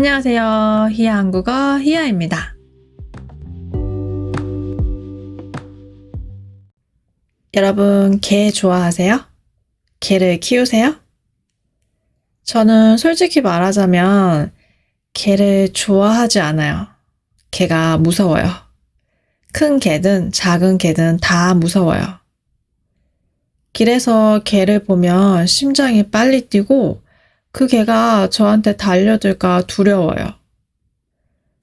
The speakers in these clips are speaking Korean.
안녕하세요. 히야 한국어 히야입니다. 여러분, 개 좋아하세요? 개를 키우세요? 저는 솔직히 말하자면 개를 좋아하지 않아요. 개가 무서워요. 큰 개든 작은 개든 다 무서워요. 길에서 개를 보면 심장이 빨리 뛰고 그 개가 저한테 달려들까 두려워요.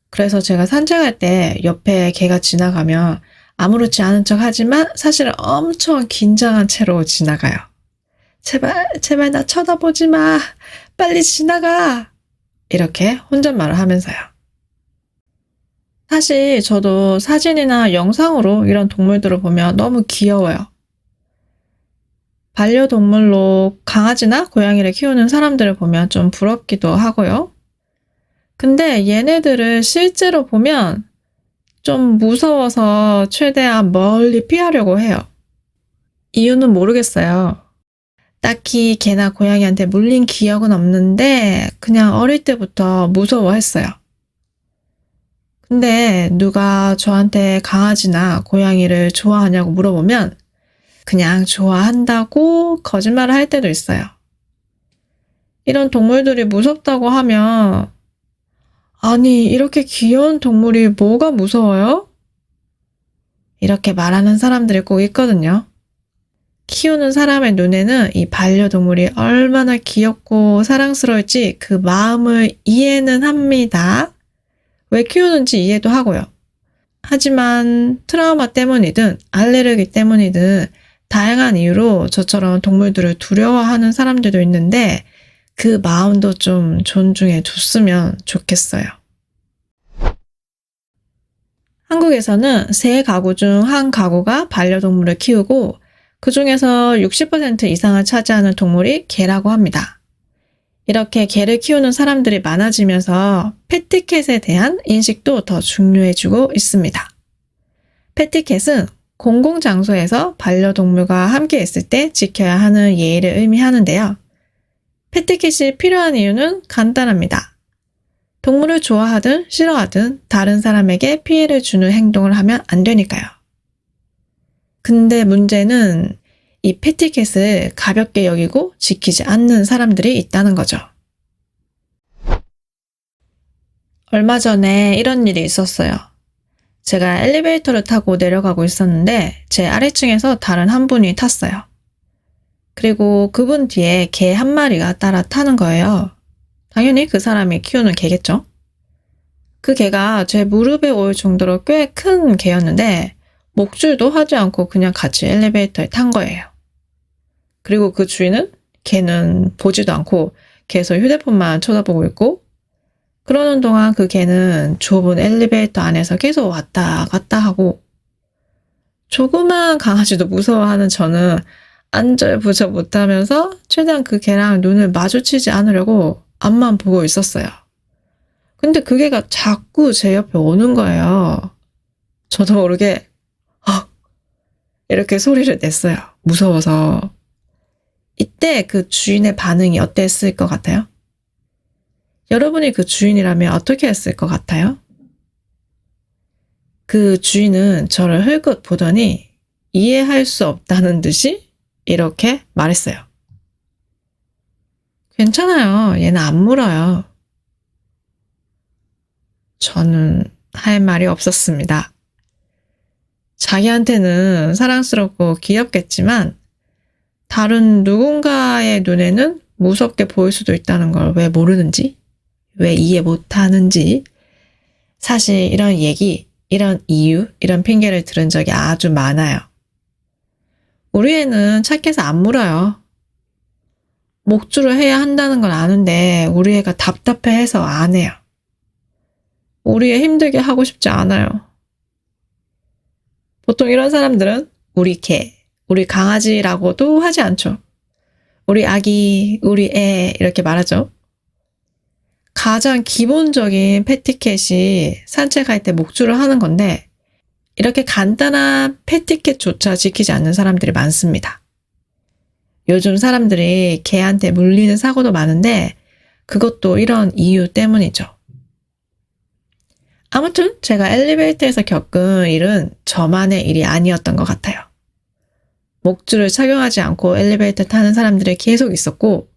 그래서 제가 산책할 때 옆에 개가 지나가면 아무렇지 않은 척 하지만 사실은 엄청 긴장한 채로 지나가요. 제발, 제발 나 쳐다보지 마. 빨리 지나가. 이렇게 혼잣말을 하면서요. 사실 저도 사진이나 영상으로 이런 동물들을 보면 너무 귀여워요. 반려동물로 강아지나 고양이를 키우는 사람들을 보면 좀 부럽기도 하고요. 근데 얘네들을 실제로 보면 좀 무서워서 최대한 멀리 피하려고 해요. 이유는 모르겠어요. 딱히 개나 고양이한테 물린 기억은 없는데 그냥 어릴 때부터 무서워했어요. 근데 누가 저한테 강아지나 고양이를 좋아하냐고 물어보면 그냥 좋아한다고 거짓말을 할 때도 있어요. 이런 동물들이 무섭다고 하면 아니, 이렇게 귀여운 동물이 뭐가 무서워요? 이렇게 말하는 사람들이 꼭 있거든요. 키우는 사람의 눈에는 이 반려동물이 얼마나 귀엽고 사랑스러울지 그 마음을 이해는 합니다. 왜 키우는지 이해도 하고요. 하지만 트라우마 때문이든 알레르기 때문이든 다양한 이유로 저처럼 동물들을 두려워하는 사람들도 있는데 그 마음도 좀 존중해 줬으면 좋겠어요. 한국에서는 3가구 중 1가구가 반려동물을 키우고 그 중에서 60% 이상을 차지하는 동물이 개라고 합니다. 이렇게 개를 키우는 사람들이 많아지면서 패티캣에 대한 인식도 더 중요해지고 있습니다. 패티캣은 공공장소에서 반려동물과 함께 있을 때 지켜야 하는 예의를 의미하는데요. 패티캣이 필요한 이유는 간단합니다. 동물을 좋아하든 싫어하든 다른 사람에게 피해를 주는 행동을 하면 안 되니까요. 근데 문제는 이 패티캣을 가볍게 여기고 지키지 않는 사람들이 있다는 거죠. 얼마 전에 이런 일이 있었어요. 제가 엘리베이터를 타고 내려가고 있었는데 제 아래층에서 다른 한 분이 탔어요. 그리고 그분 뒤에 개 한 마리가 따라 타는 거예요. 당연히 그 사람이 키우는 개겠죠. 그 개가 제 무릎에 올 정도로 꽤 큰 개였는데 목줄도 하지 않고 그냥 같이 엘리베이터에 탄 거예요. 그리고 그 주인은 개는 보지도 않고 계속 휴대폰만 쳐다보고 있고 그러는 동안 그 개는 좁은 엘리베이터 안에서 계속 왔다 갔다 하고 조그만 강아지도 무서워하는 저는 안절부절 못하면서 최대한 그 개랑 눈을 마주치지 않으려고 앞만 보고 있었어요. 근데 그 개가 자꾸 제 옆에 오는 거예요. 저도 모르게 이렇게 소리를 냈어요. 무서워서. 이때 그 주인의 반응이 어땠을 것 같아요? 여러분이 그 주인이라면 어떻게 했을 것 같아요? 그 주인은 저를 흘끗 보더니 이해할 수 없다는 듯이 이렇게 말했어요. 괜찮아요. 얘는 안 물어요. 저는 할 말이 없었습니다. 자기한테는 사랑스럽고 귀엽겠지만 다른 누군가의 눈에는 무섭게 보일 수도 있다는 걸 왜 모르는지, 왜 이해 못하는지 사실 이런 얘기, 이런 이유, 이런 핑계를 들은 적이 아주 많아요. 우리 애는 착해서 안 물어요. 목줄을 해야 한다는 걸 아는데 우리 애가 답답해해서 안 해요. 우리 애 힘들게 하고 싶지 않아요. 보통 이런 사람들은 우리 개, 우리 강아지라고도 하지 않죠. 우리 아기, 우리 애 이렇게 말하죠. 가장 기본적인 패티캣이 산책할 때 목줄을 하는 건데 이렇게 간단한 패티캣조차 지키지 않는 사람들이 많습니다. 요즘 사람들이 개한테 물리는 사고도 많은데 그것도 이런 이유 때문이죠. 아무튼 제가 엘리베이터에서 겪은 일은 저만의 일이 아니었던 것 같아요. 목줄을 착용하지 않고 엘리베이터 타는 사람들이 계속 있었고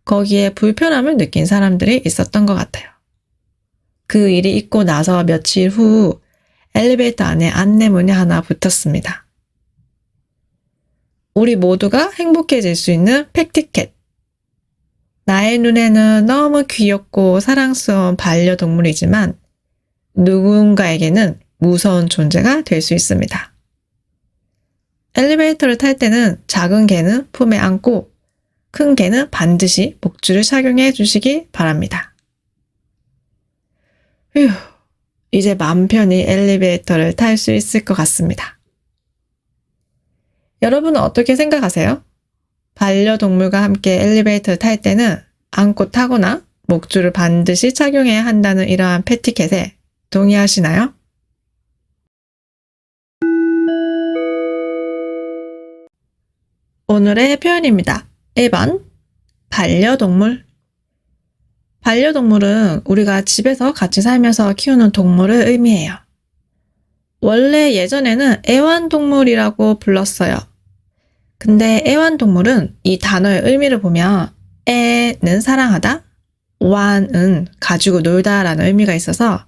거기에 불편함을 느낀 사람들이 있었던 것 같아요. 그 일이 있고 나서 며칠 후 엘리베이터 안에 안내문이 하나 붙었습니다. 우리 모두가 행복해질 수 있는 팩티켓. 나의 눈에는 너무 귀엽고 사랑스러운 반려동물이지만 누군가에게는 무서운 존재가 될 수 있습니다. 엘리베이터를 탈 때는 작은 개는 품에 안고 큰 개는 반드시 목줄을 착용해 주시기 바랍니다. 휴, 이제 맘 편히 엘리베이터를 탈 수 있을 것 같습니다. 여러분은 어떻게 생각하세요? 반려동물과 함께 엘리베이터를 탈 때는 안고 타거나 목줄을 반드시 착용해야 한다는 이러한 패티켓에 동의하시나요? 오늘의 표현입니다. 1번, 반려동물. 반려동물은 우리가 집에서 같이 살면서 키우는 동물을 의미해요. 원래 예전에는 애완동물이라고 불렀어요. 근데 애완동물은 이 단어의 의미를 보면 애는 사랑하다, 완은 가지고 놀다 라는 의미가 있어서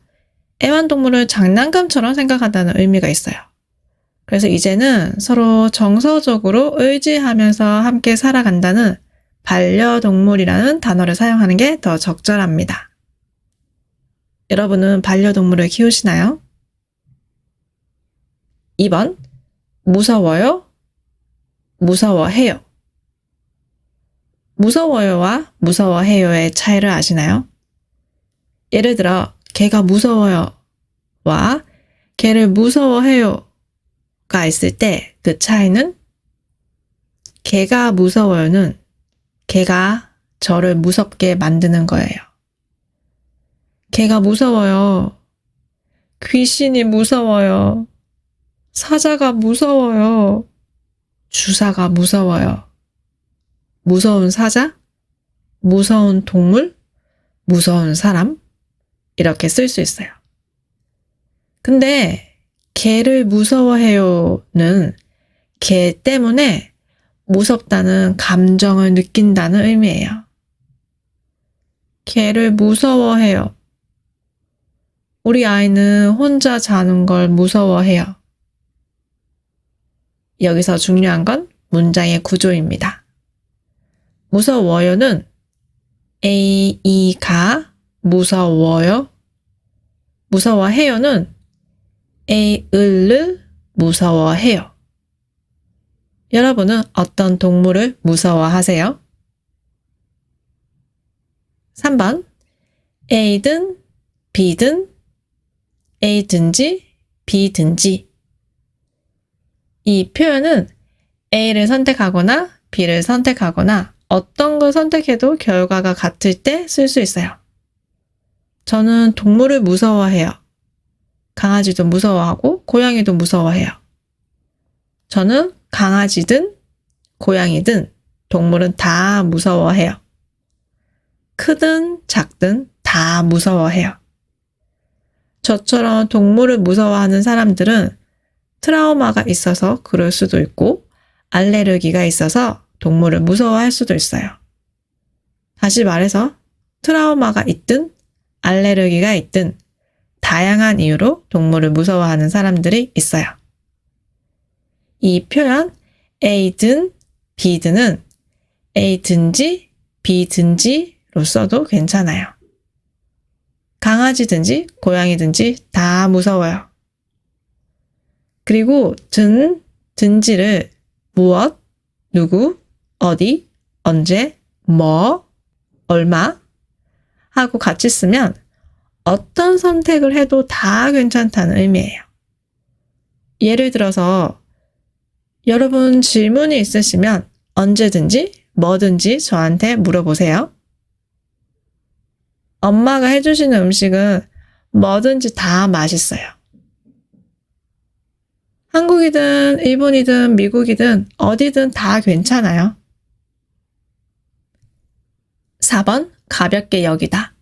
애완동물을 장난감처럼 생각한다는 의미가 있어요. 그래서 이제는 서로 정서적으로 의지하면서 함께 살아간다는 반려동물이라는 단어를 사용하는 게 더 적절합니다. 여러분은 반려동물을 키우시나요? 2번, 무서워요? 무서워해요. 무서워요와 무서워해요의 차이를 아시나요? 예를 들어 걔가 무서워요 와 걔를 무서워해요 가 있을 때 그 차이는 걔가 무서워요는 걔가 저를 무섭게 만드는 거예요. 걔가 무서워요. 귀신이 무서워요. 사자가 무서워요. 주사가 무서워요. 무서운 사자, 무서운 동물, 무서운 사람 이렇게 쓸 수 있어요. 근데 걔를 무서워해요는 걔 때문에 무섭다는 감정을 느낀다는 의미예요. 걔를 무서워해요. 우리 아이는 혼자 자는 걸 무서워해요. 여기서 중요한 건 문장의 구조입니다. 무서워요는 A가 무서워요. 무서워해요는 A를 무서워해요. 여러분은 어떤 동물을 무서워하세요? 3번, A든 B든 A든지 B든지. 이 표현은 A를 선택하거나 B를 선택하거나 어떤 걸 선택해도 결과가 같을 때 쓸 수 있어요. 저는 동물을 무서워해요. 강아지도 무서워하고 고양이도 무서워해요. 저는 강아지든 고양이든 동물은 다 무서워해요. 크든 작든 다 무서워해요. 저처럼 동물을 무서워하는 사람들은 트라우마가 있어서 그럴 수도 있고 알레르기가 있어서 동물을 무서워할 수도 있어요. 다시 말해서 트라우마가 있든 알레르기가 있든 다양한 이유로 동물을 무서워하는 사람들이 있어요. 이 표현 A든 B든은 A든지 B든지로 써도 괜찮아요. 강아지든지 고양이든지 다 무서워요. 그리고 든지를 무엇, 누구, 어디, 언제, 뭐, 얼마 하고 같이 쓰면 어떤 선택을 해도 다 괜찮다는 의미예요. 예를 들어서 여러분 질문이 있으시면 언제든지 뭐든지 저한테 물어보세요. 엄마가 해주시는 음식은 뭐든지 다 맛있어요. 한국이든 일본이든 미국이든 어디든 다 괜찮아요. 4번, 가볍게 여기다.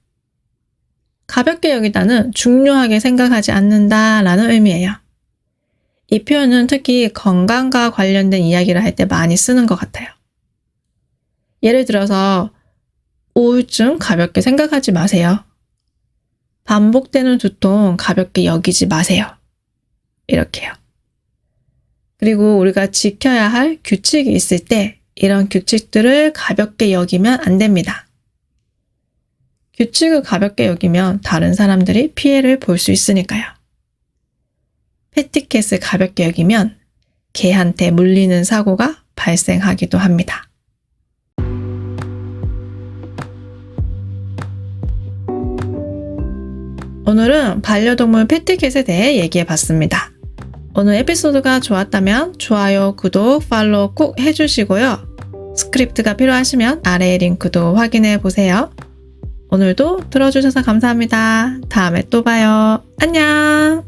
가볍게 여기다는 중요하게 생각하지 않는다라는 의미예요. 이 표현은 특히 건강과 관련된 이야기를 할 때 많이 쓰는 것 같아요. 예를 들어서 우울증 가볍게 생각하지 마세요. 반복되는 두통 가볍게 여기지 마세요. 이렇게요. 그리고 우리가 지켜야 할 규칙이 있을 때 이런 규칙들을 가볍게 여기면 안 됩니다. 규칙을 가볍게 여기면 다른 사람들이 피해를 볼 수 있으니까요. 패티켓을 가볍게 여기면 개한테 물리는 사고가 발생하기도 합니다. 오늘은 반려동물 패티켓에 대해 얘기해 봤습니다. 오늘 에피소드가 좋았다면 좋아요, 구독, 팔로우 꼭 해주시고요. 스크립트가 필요하시면 아래의 링크도 확인해 보세요. 오늘도 들어주셔서 감사합니다. 다음에 또 봐요. 안녕!